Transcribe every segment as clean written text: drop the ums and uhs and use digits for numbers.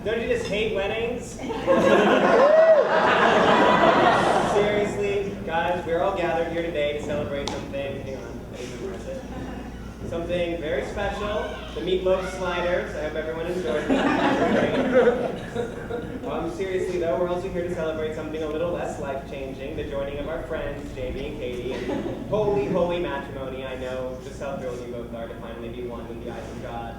Don't you just hate weddings? Seriously, guys, we're all gathered here today to celebrate something. Hang on, I didn't memorize it. Something very special. The Meatloaf Sliders. I hope everyone enjoyed it. Seriously though, we're also here to celebrate something a little less life-changing, the joining of our friends, Jamie and Katie, and holy, holy matrimony. I know just how thrilled you both are to finally be one in the eyes of God.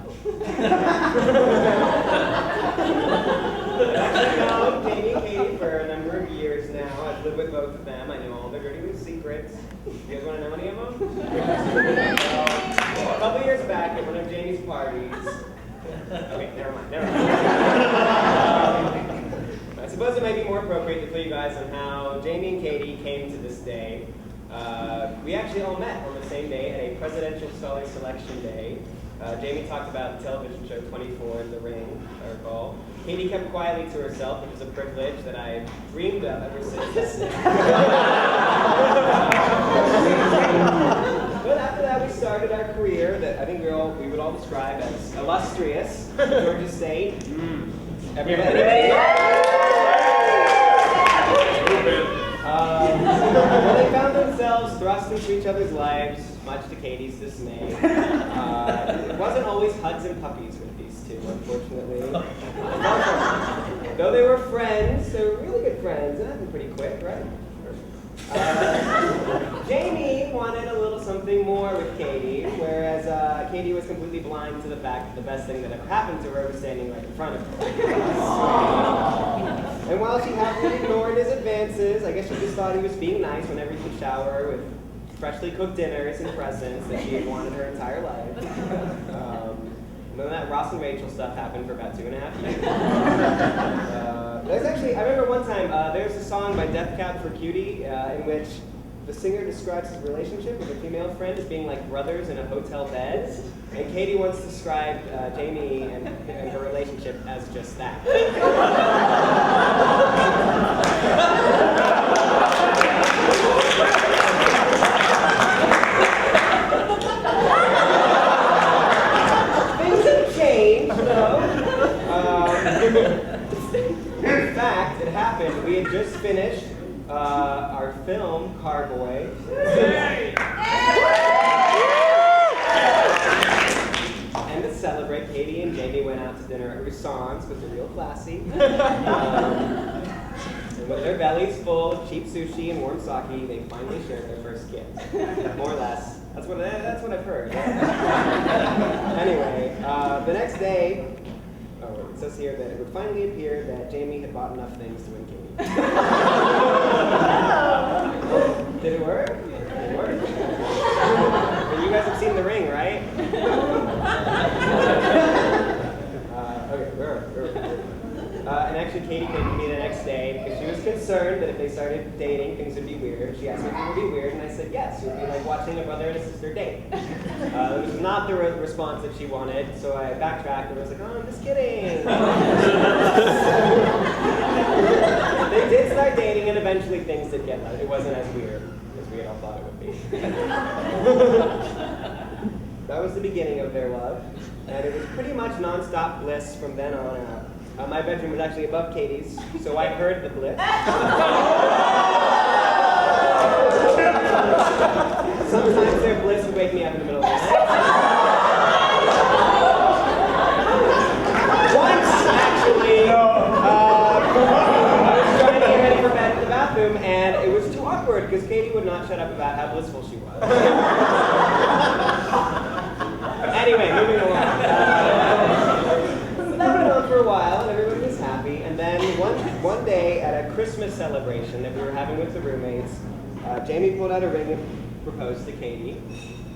I've actually known Jamie and Katie for a number of years now. I've lived with both of them. I know all their dirty little secrets. You guys want to know any of them? A couple years back at one of Jamie's parties. Okay, never mind. I suppose it might be more appropriate to fill you guys on how Jamie and Katie came to this day. We actually all met on the same day at a presidential scholar selection day. Jamie talked about the television show 24, The Ring, I recall. Katie kept quietly to herself, which is a privilege that I dreamed of ever since. But after that, we started our career that I think we would all describe as illustrious. Georgia State. Everybody. Well, they found themselves thrust into each other's lives, much to Katie's dismay. It wasn't always hugs and puppies with these two, unfortunately. Though they were friends, they were really good friends, and that happened pretty quick, right? Jamie wanted a little something more with Katie, whereas Katie was completely blind to the fact that the best thing that ever happened to her was standing right in front of her. And while she happily ignored his advances, I guess she just thought he was being nice whenever he could shower with freshly cooked dinners and presents that she had wanted her entire life. And then that Ross and Rachel stuff happened for about 2.5 years. There's actually, I remember one time, there's a song by Death Cab for Cutie in which the singer describes his relationship with a female friend as being like brothers in a hotel bed. And Katie once described Jamie and her relationship as just that. Things have changed, though. In fact, it happened. We had just finished our film, Carboy. And to celebrate, Katie and Jamie went out to dinner at Roussan's, which was real classy. And with their bellies full of cheap sushi and warm sake, they finally shared their first kiss. More or less. That's what I've heard. Anyway, the next day, it says here that it would finally appear that Jamie had bought enough things to win Katie. Did it work? It worked. But you guys have seen The Ring, right? Okay, where? And actually, Katie came to me the next day because she was concerned that if they started dating, things would be weird. She asked me if it would be weird, and I said yes. It would be like watching a brother and a sister date. It was not the response that she wanted, so I backtracked and was like, oh, I'm just kidding. They did start dating, and eventually things did get better. It wasn't as weird as we all thought it would be. That was the beginning of their love, and it was pretty much nonstop bliss from then on out. My bedroom was actually above Katie's, so I heard the bliss. Sometimes their bliss would wake me up in the middle of the night. Once, actually, I was trying to get ready for bed in the bathroom, and it was too awkward because Katie would not shut up about how blissful she was. Anyway, moving along. That went on for a while, and everybody was happy. And then one day at a Christmas celebration that we were having with the roommates, Jamie pulled out a ring and proposed to Katie.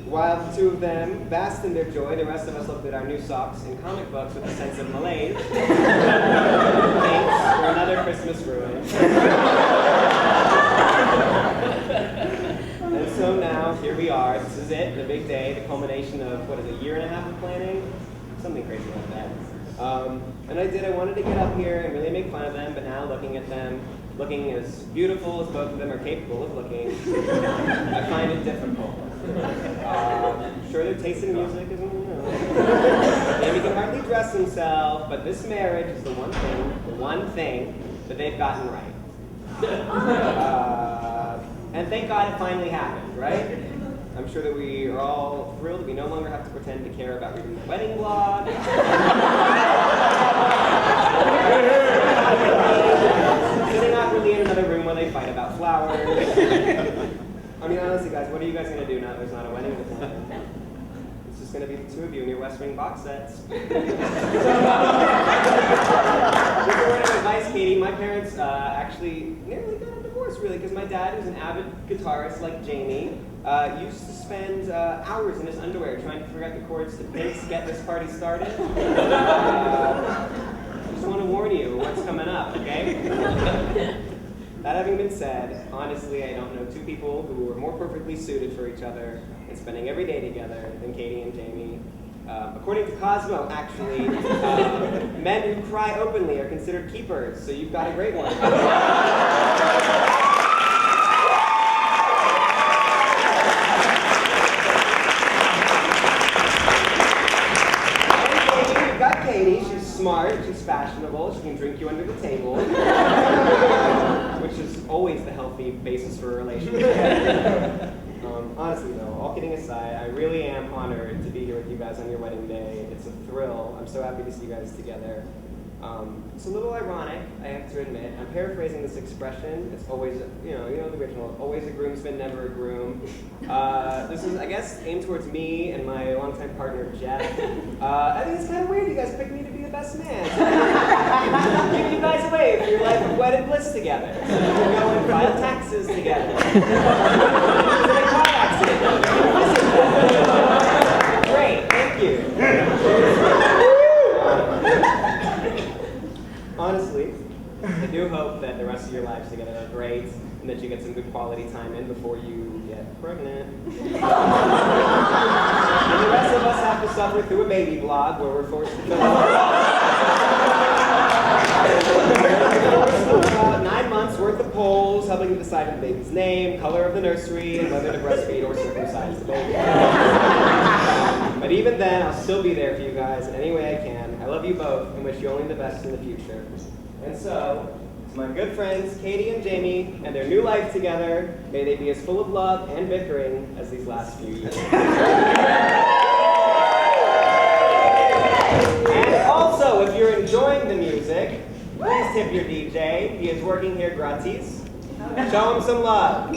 While the two of them basked in their joy, the rest of us looked at our new socks and comic books with a sense of malaise. Thanks for another Christmas ruin. And so now, here we are. This is it, the big day, the culmination of, what is it, a year and a half of planning? Something crazy like that. And I wanted to get up here and really make fun of them, but now looking at them, looking as beautiful as both of them are capable of looking, I find it difficult. Sure their taste in music isn't, Jamie can hardly dress himself, but this marriage is the one thing that they've gotten right. And thank God it finally happened, right? I'm sure that we are all thrilled that we no longer have to pretend to care about reading the wedding blog. Sitting awkwardly in another room while they fight about flowers. I mean, honestly, guys, what are you guys going to do now that there's not a wedding to plan? It's just going to be the two of you in your West Wing box sets. Just a word of advice, Katie. My parents actually nearly got a divorce, really, because my dad, who's an avid guitarist like Jamie, used to spend hours in his underwear trying to figure out the chords to Pink's Get This Party Started. Just want to warn you what's coming up, okay? That having been said, honestly, I don't know two people who are more perfectly suited for each other and spending every day together than Katie and Jamie. According to Cosmo, actually, men who cry openly are considered keepers, so you've got a great one. Katie, she's smart, she's fashionable, she can drink you under the table, which is always the healthy basis for a relationship. Honestly though, all kidding aside, I really am honored to be here with you guys on your wedding day. It's a thrill. I'm so happy to see you guys together. It's a little ironic, I have to admit. I'm paraphrasing this expression. It's always, you know the original, always a groomsman, never a groom. This is, I guess, aimed towards me and my longtime partner, Jeff. I think it's kind of weird you guys picked me to be the best man. Give you guys away for your life of wedded bliss together. So you can go and file taxes together. It's a car accident. Great, thank you. Honestly, I do hope that the rest of your lives together are great and that you get some good quality time in before you get pregnant. And the rest of us have to suffer through a baby blog where we're forced to fill out 9 months worth of polls helping to decide the baby's name, color of the nursery, and whether to breastfeed or circumcise the baby. But even then, I'll still be there for you guys in any way I can. I love you both and wish you only the best in the future. And so, to my good friends, Katie and Jamie, and their new life together, may they be as full of love and bickering as these last few years. And also, if you're enjoying the music, please tip your DJ. He is working here gratis. Show him some love.